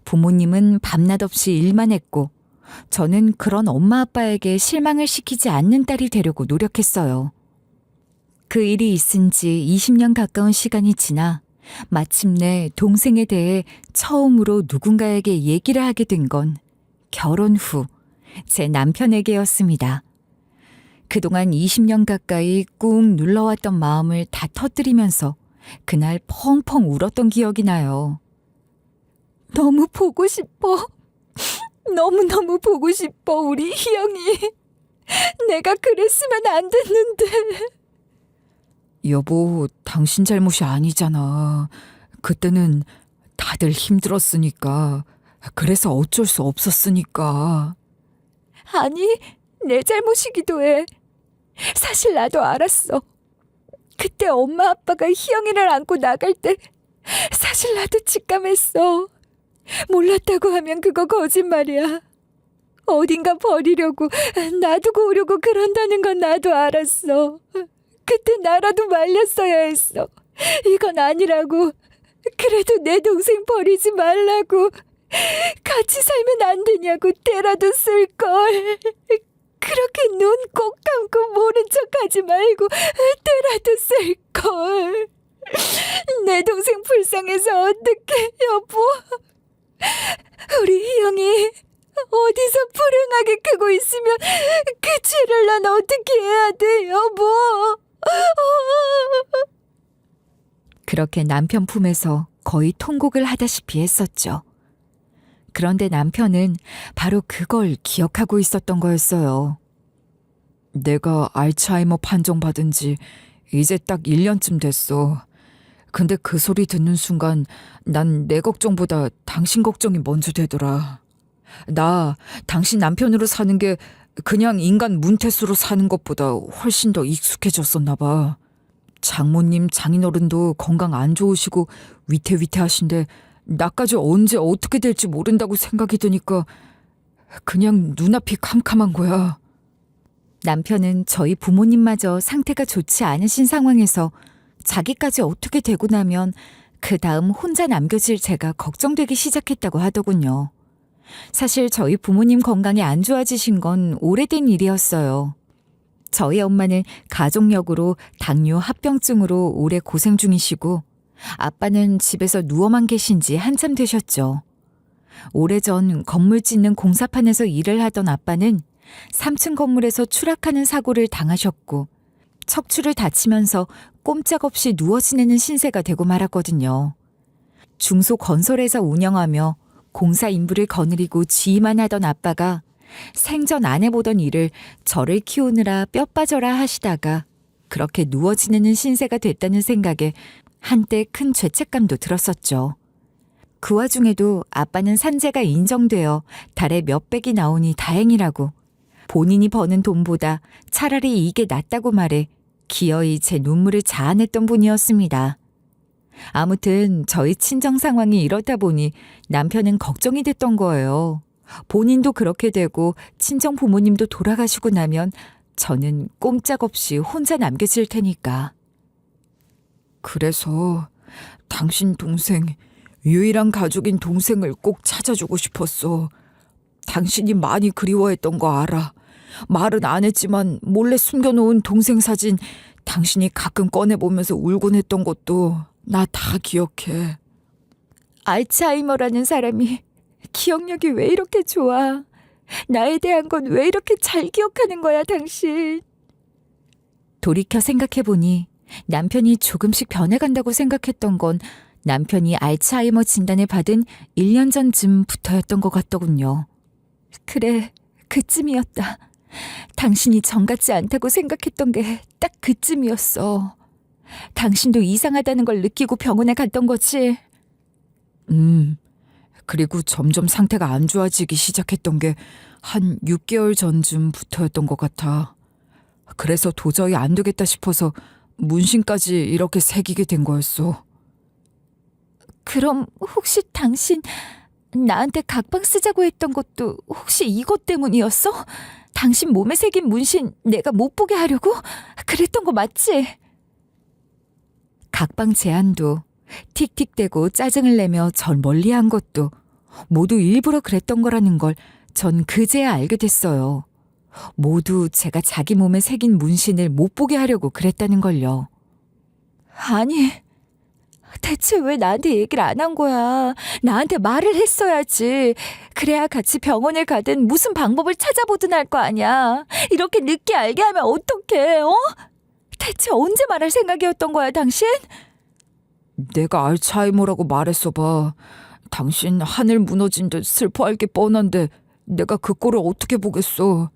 부모님은 밤낮 없이 일만 했고 저는 그런 엄마 아빠에게 실망을 시키지 않는 딸이 되려고 노력했어요. 그 일이 있은 지 20년 가까운 시간이 지나 마침내 동생에 대해 처음으로 누군가에게 얘기를 하게 된 건 결혼 후 제 남편에게였습니다. 그동안 20년 가까이 꾹 눌러왔던 마음을 다 터뜨리면서 그날 펑펑 울었던 기억이 나요. 너무 보고 싶어. 너무너무 보고 싶어, 우리 희영이. 내가 그랬으면 안 됐는데. 여보, 당신 잘못이 아니잖아. 그때는 다들 힘들었으니까. 그래서 어쩔 수 없었으니까. 아니, 내 잘못이기도 해. 사실 나도 알았어. 그때 엄마 아빠가 희영이를 안고 나갈 때 사실 나도 직감했어. 몰랐다고 하면 그거 거짓말이야. 어딘가 버리려고 놔두고 오려고 그런다는 건 나도 알았어. 그때 나라도 말렸어야 했어. 이건 아니라고. 그래도 내 동생 버리지 말라고. 같이 살면 안 되냐고 때라도 쓸걸. 그렇게 눈 꼭 감고 모른 척하지 말고 때라도 쓸걸. 내 동생 불쌍해서 어떡해, 여보. 우리 희영이 어디서 불행하게 크고 있으면 그 죄를 난 어떻게 해야 돼, 여보. 그렇게 남편 품에서 거의 통곡을 하다시피 했었죠. 그런데 남편은 바로 그걸 기억하고 있었던 거였어요. 내가 알츠하이머 판정받은 지 이제 딱 1년쯤 됐어. 근데 그 소리 듣는 순간 난 내 걱정보다 당신 걱정이 먼저 되더라. 나 당신 남편으로 사는 게 그냥 인간 문태수로 사는 것보다 훨씬 더 익숙해졌었나 봐. 장모님, 장인어른도 건강 안 좋으시고 위태위태하신데 나까지 언제 어떻게 될지 모른다고 생각이 드니까 그냥 눈앞이 캄캄한 거야. 남편은 저희 부모님마저 상태가 좋지 않으신 상황에서 자기까지 어떻게 되고 나면 그 다음 혼자 남겨질 제가 걱정되기 시작했다고 하더군요. 사실 저희 부모님 건강이 안 좋아지신 건 오래된 일이었어요. 저희 엄마는 가족력으로 당뇨 합병증으로 오래 고생 중이시고 아빠는 집에서 누워만 계신 지 한참 되셨죠. 오래전 건물 짓는 공사판에서 일을 하던 아빠는 3층 건물에서 추락하는 사고를 당하셨고 척추를 다치면서 꼼짝없이 누워 지내는 신세가 되고 말았거든요. 중소건설회사 운영하며 공사 인부를 거느리고 지휘만 하던 아빠가 생전 안 해보던 일을 저를 키우느라 뼈 빠져라 하시다가 그렇게 누워 지내는 신세가 됐다는 생각에 한때 큰 죄책감도 들었었죠. 그 와중에도 아빠는 산재가 인정되어 달에 몇백이 나오니 다행이라고 본인이 버는 돈보다 차라리 이게 낫다고 말해 기어이 제 눈물을 자아냈던 분이었습니다. 아무튼 저희 친정 상황이 이렇다 보니 남편은 걱정이 됐던 거예요. 본인도 그렇게 되고 친정 부모님도 돌아가시고 나면 저는 꼼짝없이 혼자 남겨질 테니까. 그래서 당신 동생, 유일한 가족인 동생을 꼭 찾아주고 싶었어. 당신이 많이 그리워했던 거 알아. 말은 안 했지만 몰래 숨겨놓은 동생 사진 당신이 가끔 꺼내보면서 울곤 했던 것도 나 다 기억해. 알츠하이머라는 사람이 기억력이 왜 이렇게 좋아? 나에 대한 건 왜 이렇게 잘 기억하는 거야, 당신? 돌이켜 생각해보니 남편이 조금씩 변해간다고 생각했던 건 남편이 알츠하이머 진단을 받은 1년 전쯤부터였던 것 같더군요. 그래, 그쯤이었다. 당신이 정 같지 않다고 생각했던 게 딱 그쯤이었어. 당신도 이상하다는 걸 느끼고 병원에 갔던 거지? 그리고 점점 상태가 안 좋아지기 시작했던 게 한 6개월 전쯤부터였던 것 같아. 그래서 도저히 안 되겠다 싶어서 문신까지 이렇게 새기게 된 거였어. 그럼 혹시 당신 나한테 각방 쓰자고 했던 것도 혹시 이것 때문이었어? 당신 몸에 새긴 문신 내가 못 보게 하려고? 그랬던 거 맞지? 각방 제안도 틱틱대고 짜증을 내며 절 멀리한 것도 모두 일부러 그랬던 거라는 걸 전 그제야 알게 됐어요. 모두 제가 자기 몸에 새긴 문신을 못 보게 하려고 그랬다는 걸요. 아니, 대체 왜 나한테 얘기를 안 한 거야? 나한테 말을 했어야지. 그래야 같이 병원을 가든 무슨 방법을 찾아보든 할 거 아니야. 이렇게 늦게 알게 하면 어떡해, 어? 대체 언제 말할 생각이었던 거야, 당신? 내가 알츠하이머라고 말했어 봐. 당신 하늘 무너진 듯 슬퍼할 게 뻔한데 내가 그 꼴을 어떻게 보겠어.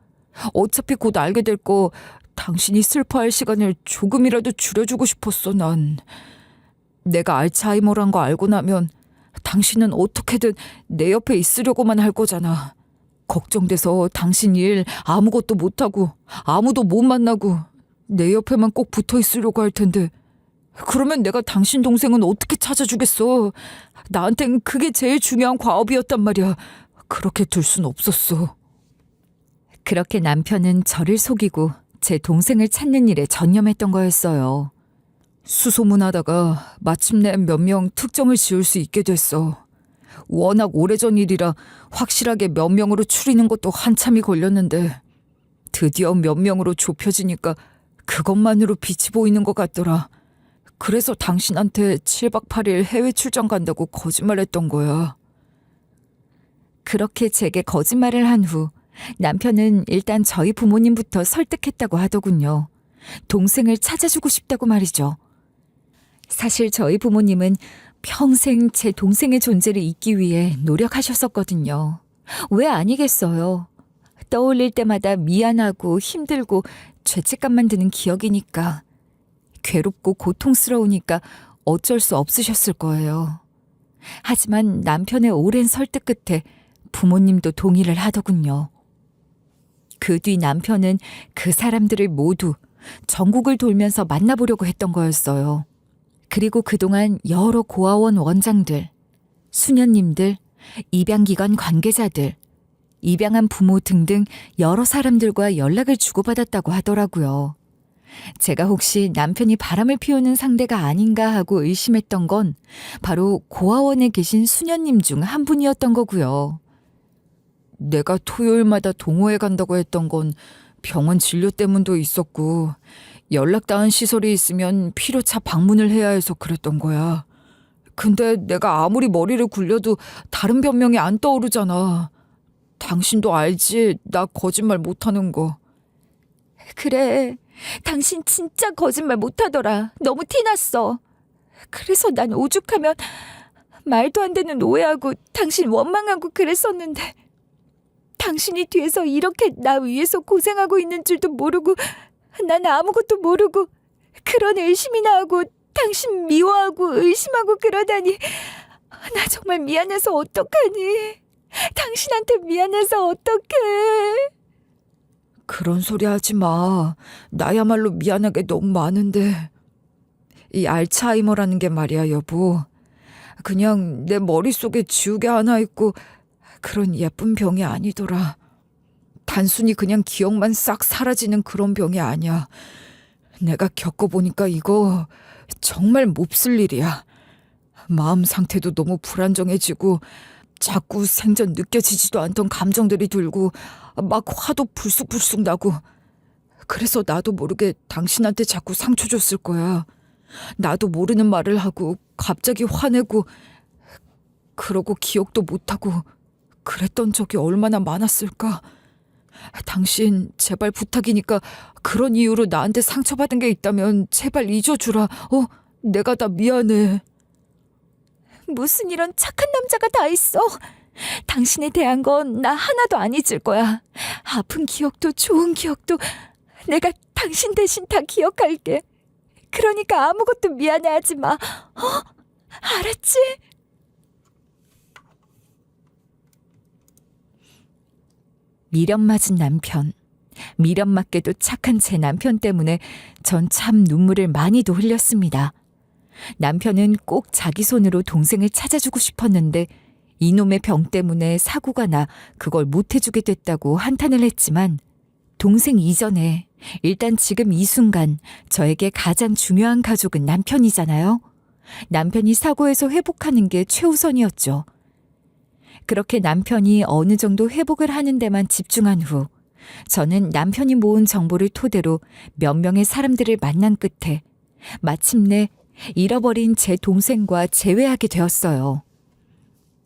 어차피 곧 알게 될 거 당신이 슬퍼할 시간을 조금이라도 줄여주고 싶었어, 난. 내가 알츠하이머란 거 알고 나면 당신은 어떻게든 내 옆에 있으려고만 할 거잖아. 걱정돼서 당신 일 아무것도 못하고 아무도 못 만나고 내 옆에만 꼭 붙어 있으려고 할 텐데 그러면 내가 당신 동생은 어떻게 찾아주겠어. 나한텐 그게 제일 중요한 과업이었단 말이야. 그렇게 둘 순 없었어. 그렇게 남편은 저를 속이고 제 동생을 찾는 일에 전념했던 거였어요. 수소문하다가 마침내 몇 명 특정을 지을 수 있게 됐어. 워낙 오래전 일이라 확실하게 몇 명으로 추리는 것도 한참이 걸렸는데 드디어 몇 명으로 좁혀지니까 그것만으로 빛이 보이는 것 같더라. 그래서 당신한테 7박 8일 해외 출장 간다고 거짓말했던 거야. 그렇게 제게 거짓말을 한 후 남편은 일단 저희 부모님부터 설득했다고 하더군요. 동생을 찾아주고 싶다고 말이죠. 사실 저희 부모님은 평생 제 동생의 존재를 잊기 위해 노력하셨었거든요. 왜 아니겠어요? 떠올릴 때마다 미안하고 힘들고 죄책감만 드는 기억이니까. 괴롭고 고통스러우니까 어쩔 수 없으셨을 거예요. 하지만 남편의 오랜 설득 끝에 부모님도 동의를 하더군요. 그 뒤 남편은 그 사람들을 모두 전국을 돌면서 만나보려고 했던 거였어요. 그리고 그동안 여러 고아원 원장들, 수녀님들, 입양기관 관계자들, 입양한 부모 등등 여러 사람들과 연락을 주고받았다고 하더라고요. 제가 혹시 남편이 바람을 피우는 상대가 아닌가 하고 의심했던 건 바로 고아원에 계신 수녀님 중 한 분이었던 거고요. 내가 토요일마다 동호회 간다고 했던 건 병원 진료 때문도 있었고 연락 닿은 시설이 있으면 필요차 방문을 해야 해서 그랬던 거야. 근데 내가 아무리 머리를 굴려도 다른 변명이 안 떠오르잖아. 당신도 알지? 나 거짓말 못하는 거. 그래, 당신 진짜 거짓말 못하더라. 너무 티났어. 그래서 난 오죽하면 말도 안 되는 오해하고 당신 원망하고 그랬었는데 당신이 뒤에서 이렇게 나 위해서 고생하고 있는 줄도 모르고 난 아무것도 모르고 그런 의심이나 하고 당신 미워하고 의심하고 그러다니 나 정말 미안해서 어떡하니? 당신한테 미안해서 어떡해? 그런 소리 하지 마. 나야말로 미안한 게 너무 많은데. 이 알츠하이머라는 게 말이야, 여보. 그냥 내 머릿속에 지우개 하나 있고 그런 예쁜 병이 아니더라. 단순히 그냥 기억만 싹 사라지는 그런 병이 아니야. 내가 겪어보니까 이거 정말 몹쓸 일이야. 마음 상태도 너무 불안정해지고 자꾸 생전 느껴지지도 않던 감정들이 들고 막 화도 불쑥불쑥 나고 그래서 나도 모르게 당신한테 자꾸 상처 줬을 거야. 나도 모르는 말을 하고 갑자기 화내고 그러고 기억도 못하고 그랬던 적이 얼마나 많았을까. 당신 제발 부탁이니까 그런 이유로 나한테 상처받은 게 있다면 제발 잊어주라. 내가 다 미안해. 무슨 이런 착한 남자가 다 있어. 당신에 대한 건 나 하나도 안 잊을 거야. 아픈 기억도 좋은 기억도 내가 당신 대신 다 기억할게. 그러니까 아무것도 미안해하지 마. 알았지? 미련 맞은 남편. 미련 맞게도 착한 제 남편 때문에 전 참 눈물을 많이도 흘렸습니다. 남편은 꼭 자기 손으로 동생을 찾아주고 싶었는데 이놈의 병 때문에 사고가 나 그걸 못해주게 됐다고 한탄을 했지만 동생 이전에 일단 지금 이 순간 저에게 가장 중요한 가족은 남편이잖아요. 남편이 사고에서 회복하는 게 최우선이었죠. 그렇게 남편이 어느 정도 회복을 하는 데만 집중한 후 저는 남편이 모은 정보를 토대로 몇 명의 사람들을 만난 끝에 마침내 잃어버린 제 동생과 재회하게 되었어요.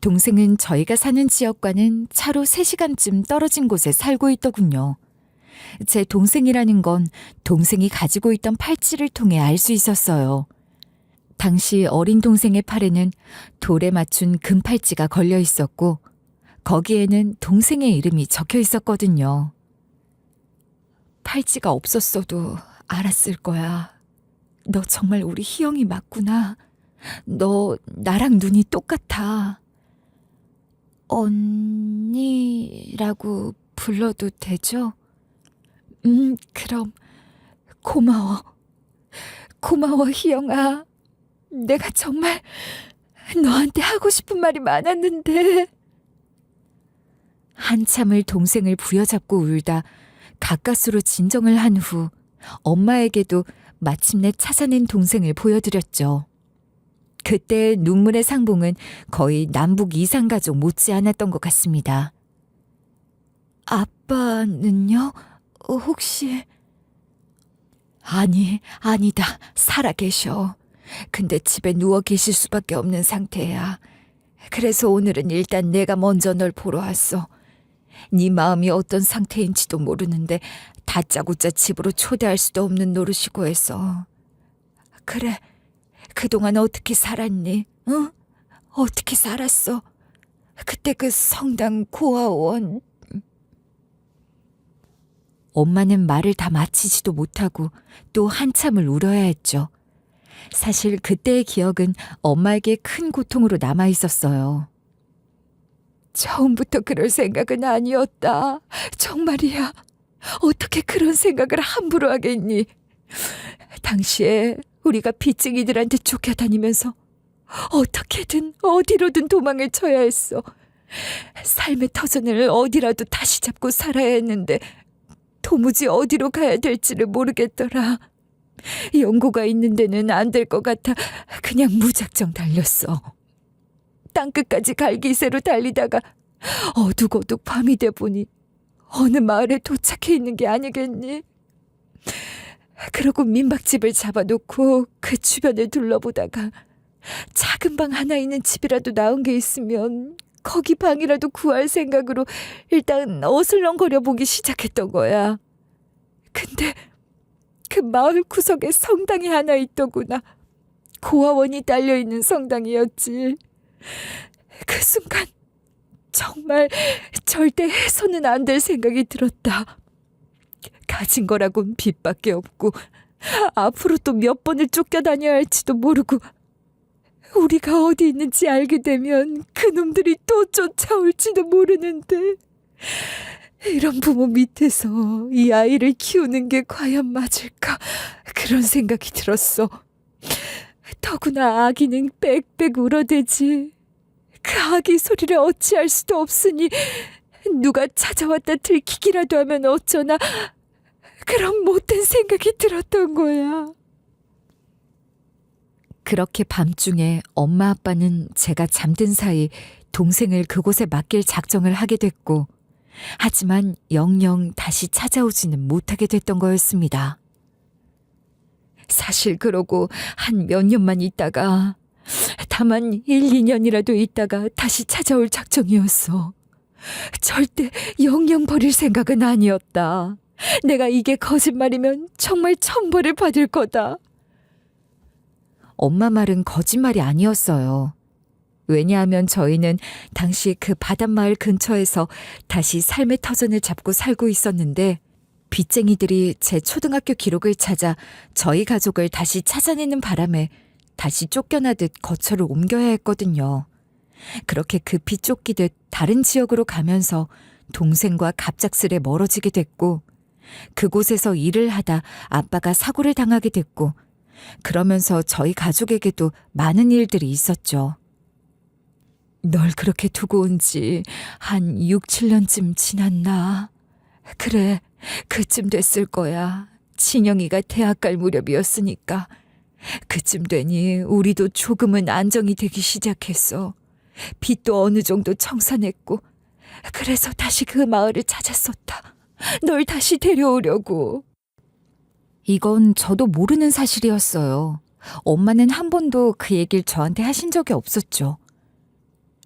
동생은 저희가 사는 지역과는 차로 3시간쯤 떨어진 곳에 살고 있더군요. 제 동생이라는 건 동생이 가지고 있던 팔찌를 통해 알 수 있었어요. 당시 어린 동생의 팔에는 돌에 맞춘 금팔찌가 걸려 있었고 거기에는 동생의 이름이 적혀 있었거든요. 팔찌가 없었어도 알았을 거야. 너 정말 우리 희영이 맞구나. 너 나랑 눈이 똑같아. 언니라고 불러도 되죠? 그럼 고마워. 고마워, 희영아. 내가 정말 너한테 하고 싶은 말이 많았는데. 한참을 동생을 부여잡고 울다 가까스로 진정을 한 후 엄마에게도 마침내 찾아낸 동생을 보여드렸죠. 그때의 눈물의 상봉은 거의 남북 이산가족 못지않았던 것 같습니다. 아빠는요? 혹시... 아니다. 살아계셔. 근데 집에 누워 계실 수밖에 없는 상태야. 그래서 오늘은 일단 내가 먼저 널 보러 왔어. 네 마음이 어떤 상태인지도 모르는데 다짜고짜 집으로 초대할 수도 없는 노릇이고 해서. 그래, 그동안 어떻게 살았니? 응? 어떻게 살았어? 그때 그 성당 고아원... 엄마는 말을 다 마치지도 못하고 또 한참을 울어야 했죠. 사실 그때의 기억은 엄마에게 큰 고통으로 남아 있었어요. 처음부터 그럴 생각은 아니었다. 정말이야. 어떻게 그런 생각을 함부로 하겠니? 당시에 우리가 빚쟁이들한테 쫓겨다니면서 어떻게든 어디로든 도망을 쳐야 했어. 삶의 터전을 어디라도 다시 잡고 살아야 했는데 도무지 어디로 가야 될지를 모르겠더라. 연고가 있는 데는 안 될 것 같아 그냥 무작정 달렸어. 땅끝까지 갈기새로 달리다가 어둑어둑 밤이 돼 보니 어느 마을에 도착해 있는 게 아니겠니? 그러고 민박집을 잡아놓고 그 주변을 둘러보다가 작은 방 하나 있는 집이라도 나은 게 있으면 거기 방이라도 구할 생각으로 일단 어슬렁거려 보기 시작했던 거야. 근데 그 마을 구석에 성당이 하나 있더구나. 고아원이 딸려있는 성당이었지. 그 순간 정말 절대 해서는 안 될 생각이 들었다. 가진 거라곤 빚밖에 없고 앞으로 또 몇 번을 쫓겨다녀야 할지도 모르고 우리가 어디 있는지 알게 되면 그놈들이 또 쫓아올지도 모르는데 이런 부모 밑에서 이 아이를 키우는 게 과연 맞을까 그런 생각이 들었어. 더구나 아기는 빽빽 울어대지. 그 아기 소리를 어찌할 수도 없으니 누가 찾아왔다 들키기라도 하면 어쩌나 그런 못된 생각이 들었던 거야. 그렇게 밤중에 엄마 아빠는 제가 잠든 사이 동생을 그곳에 맡길 작정을 하게 됐고 하지만 영영 다시 찾아오지는 못하게 됐던 거였습니다. 사실 그러고 한 몇 년만 있다가 다만 1, 2년이라도 있다가 다시 찾아올 작정이었어. 절대 영영 버릴 생각은 아니었다. 내가 이게 거짓말이면 정말 천벌을 받을 거다. 엄마 말은 거짓말이 아니었어요. 왜냐하면 저희는 당시 그 바닷마을 근처에서 다시 삶의 터전을 잡고 살고 있었는데 빚쟁이들이 제 초등학교 기록을 찾아 저희 가족을 다시 찾아내는 바람에 다시 쫓겨나듯 거처를 옮겨야 했거든요. 그렇게 급히 쫓기듯 다른 지역으로 가면서 동생과 갑작스레 멀어지게 됐고 그곳에서 일을 하다 아빠가 사고를 당하게 됐고 그러면서 저희 가족에게도 많은 일들이 있었죠. 널 그렇게 두고 온 지 한 6, 7년쯤 지났나? 그래, 그쯤 됐을 거야. 진영이가 대학 갈 무렵이었으니까. 그쯤 되니 우리도 조금은 안정이 되기 시작했어. 빚도 어느 정도 청산했고 그래서 다시 그 마을을 찾았었다. 널 다시 데려오려고. 이건 저도 모르는 사실이었어요. 엄마는 한 번도 그 얘기를 저한테 하신 적이 없었죠.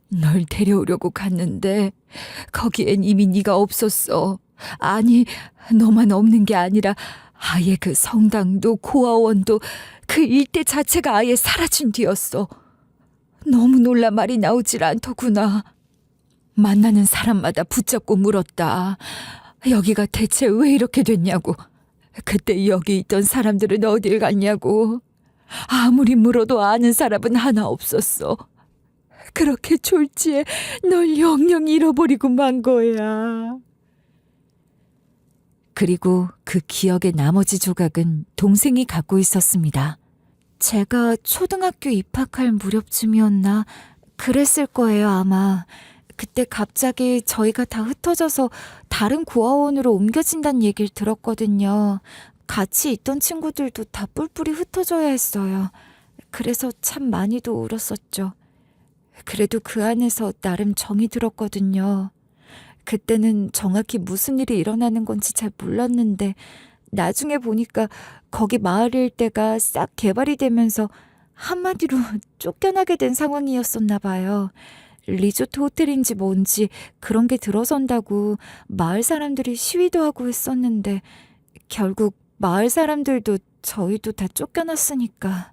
널 데려오려고 갔는데 거기엔 이미 네가 없었어. 아니, 너만 없는 게 아니라 아예 그 성당도 고아원도 그 일대 자체가 아예 사라진 뒤였어. 너무 놀라 말이 나오질 않더구나. 만나는 사람마다 붙잡고 물었다. 여기가 대체 왜 이렇게 됐냐고. 그때 여기 있던 사람들은 어딜 갔냐고. 아무리 물어도 아는 사람은 하나 없었어. 그렇게 졸지에 널 영영 잃어버리고 만 거야. 그리고 그 기억의 나머지 조각은 동생이 갖고 있었습니다. 제가 초등학교 입학할 무렵쯤이었나 그랬을 거예요, 아마. 그때 갑자기 저희가 다 흩어져서 다른 고아원으로 옮겨진다는 얘기를 들었거든요. 같이 있던 친구들도 다 뿔뿔이 흩어져야 했어요. 그래서 참 많이도 울었었죠. 그래도 그 안에서 나름 정이 들었거든요. 그때는 정확히 무슨 일이 일어나는 건지 잘 몰랐는데 나중에 보니까 거기 마을 일대가 싹 개발이 되면서 한마디로 쫓겨나게 된 상황이었었나 봐요. 리조트 호텔인지 뭔지 그런 게 들어선다고 마을 사람들이 시위도 하고 했었는데 결국 마을 사람들도 저희도 다 쫓겨났으니까.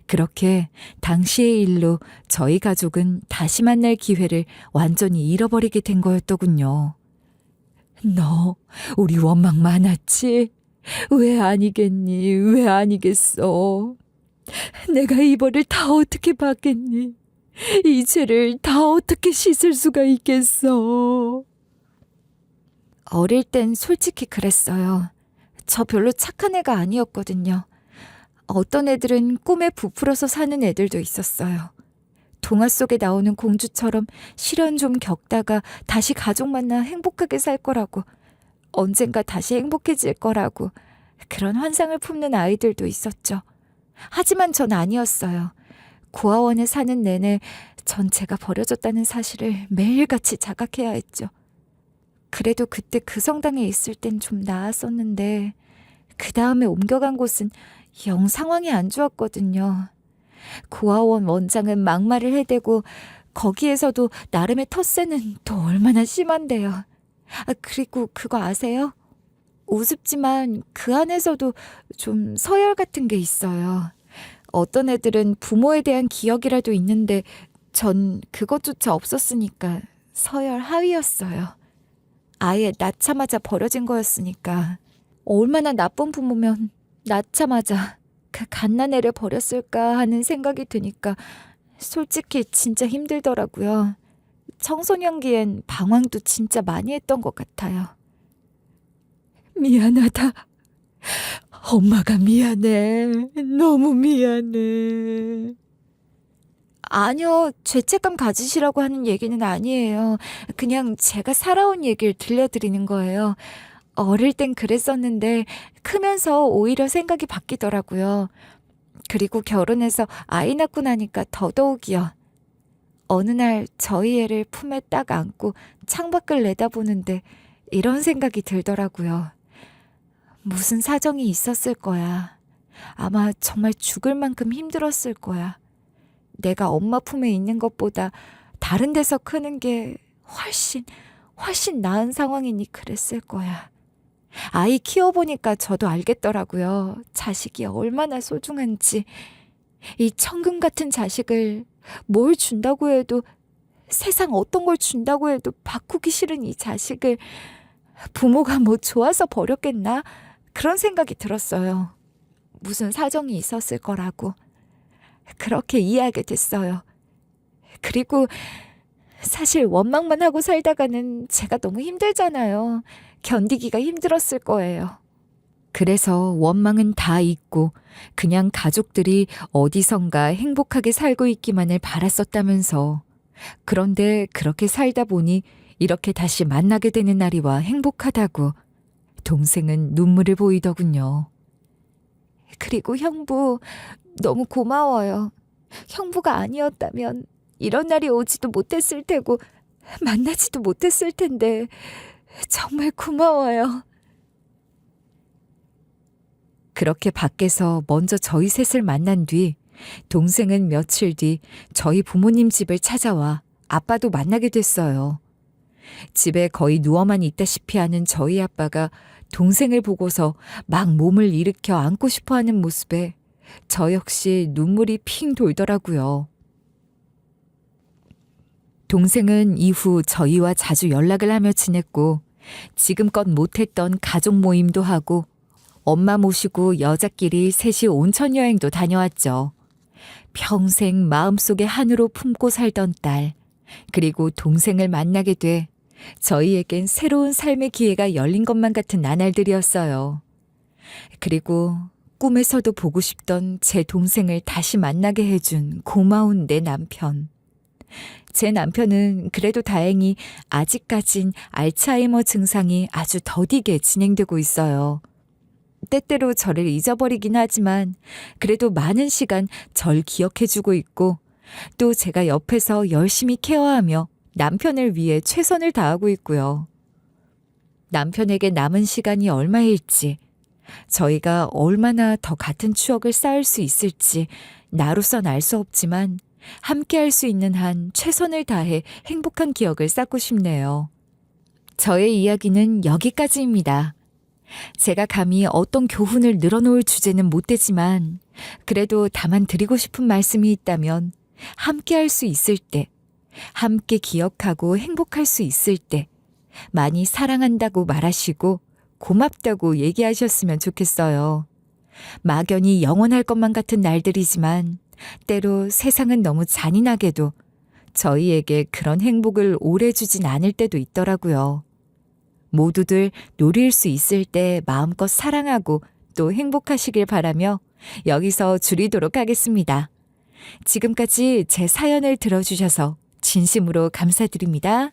그렇게 당시의 일로 저희 가족은 다시 만날 기회를 완전히 잃어버리게 된 거였더군요. 너 우리 원망 많았지? 왜 아니겠니? 왜 아니겠어? 내가 이 벌을 다 어떻게 받겠니? 이 죄를 다 어떻게 씻을 수가 있겠어? 어릴 땐 솔직히 그랬어요. 저 별로 착한 애가 아니었거든요. 어떤 애들은 꿈에 부풀어서 사는 애들도 있었어요. 동화 속에 나오는 공주처럼 시련 좀 겪다가 다시 가족 만나 행복하게 살 거라고, 언젠가 다시 행복해질 거라고 그런 환상을 품는 아이들도 있었죠. 하지만 전 아니었어요. 고아원에 사는 내내 전 제가 버려졌다는 사실을 매일같이 자각해야 했죠. 그래도 그때 그 성당에 있을 땐 좀 나았었는데 그 다음에 옮겨간 곳은 영 상황이 안 좋았거든요. 고아원 원장은 막말을 해대고 거기에서도 나름의 텃세는 또 얼마나 심한데요. 그리고 그거 아세요? 우습지만 그 안에서도 좀 서열 같은 게 있어요. 어떤 애들은 부모에 대한 기억이라도 있는데 전 그것조차 없었으니까 서열 하위였어요. 아예 낳자마자 버려진 거였으니까. 얼마나 나쁜 부모면 낳자마자 그 갓난애를 버렸을까 하는 생각이 드니까 솔직히 진짜 힘들더라고요. 청소년기엔 방황도 진짜 많이 했던 것 같아요. 미안하다. 엄마가 미안해. 너무 미안해. 아니요, 죄책감 가지시라고 하는 얘기는 아니에요. 그냥 제가 살아온 얘기를 들려드리는 거예요. 어릴 땐 그랬었는데 크면서 오히려 생각이 바뀌더라고요. 그리고 결혼해서 아이 낳고 나니까 더더욱이요. 어느 날 저희 애를 품에 딱 안고 창밖을 내다보는데 이런 생각이 들더라고요. 무슨 사정이 있었을 거야. 아마 정말 죽을 만큼 힘들었을 거야. 내가 엄마 품에 있는 것보다 다른 데서 크는 게 훨씬 나은 상황이니 그랬을 거야. 아이 키워보니까 저도 알겠더라고요. 자식이 얼마나 소중한지. 이 천금 같은 자식을 뭘 준다고 해도, 세상 어떤 걸 준다고 해도 바꾸기 싫은 이 자식을 부모가 뭐 좋아서 버렸겠나? 그런 생각이 들었어요. 무슨 사정이 있었을 거라고. 그렇게 이해하게 됐어요. 그리고 사실 원망만 하고 살다가는 제가 너무 힘들잖아요. 견디기가 힘들었을 거예요. 그래서 원망은 다 잊고 그냥 가족들이 어디선가 행복하게 살고 있기만을 바랐었다면서. 그런데 그렇게 살다 보니 이렇게 다시 만나게 되는 날이 와 행복하다고 동생은 눈물을 보이더군요. 그리고 형부, 너무 고마워요. 형부가 아니었다면 이런 날이 오지도 못했을 테고 만나지도 못했을 텐데 정말 고마워요. 그렇게 밖에서 먼저 저희 셋을 만난 뒤 동생은 며칠 뒤 저희 부모님 집을 찾아와 아빠도 만나게 됐어요. 집에 거의 누워만 있다시피 하는 저희 아빠가 동생을 보고서 막 몸을 일으켜 안고 싶어하는 모습에 저 역시 눈물이 핑 돌더라고요. 동생은 이후 저희와 자주 연락을 하며 지냈고 지금껏 못했던 가족 모임도 하고 엄마 모시고 여자끼리 셋이 온천 여행도 다녀왔죠. 평생 마음속에 한으로 품고 살던 딸, 그리고 동생을 만나게 돼 저희에겐 새로운 삶의 기회가 열린 것만 같은 나날들이었어요. 그리고 꿈에서도 보고 싶던 제 동생을 다시 만나게 해준 고마운 내 남편. 제 남편은 그래도 다행히 아직까진 알츠하이머 증상이 아주 더디게 진행되고 있어요. 때때로 저를 잊어버리긴 하지만 그래도 많은 시간 절 기억해주고 있고 또 제가 옆에서 열심히 케어하며 남편을 위해 최선을 다하고 있고요. 남편에게 남은 시간이 얼마일지, 저희가 얼마나 더 같은 추억을 쌓을 수 있을지 나로선 알 수 없지만 함께 할 수 있는 한 최선을 다해 행복한 기억을 쌓고 싶네요. 저의 이야기는 여기까지입니다. 제가 감히 어떤 교훈을 늘어놓을 주제는 못 되지만 그래도 다만 드리고 싶은 말씀이 있다면 함께 할 수 있을 때, 함께 기억하고 행복할 수 있을 때 많이 사랑한다고 말하시고 고맙다고 얘기하셨으면 좋겠어요. 막연히 영원할 것만 같은 날들이지만 때로 세상은 너무 잔인하게도 저희에게 그런 행복을 오래 주진 않을 때도 있더라고요. 모두들 누릴 수 있을 때 마음껏 사랑하고 또 행복하시길 바라며 여기서 줄이도록 하겠습니다. 지금까지 제 사연을 들어주셔서 진심으로 감사드립니다.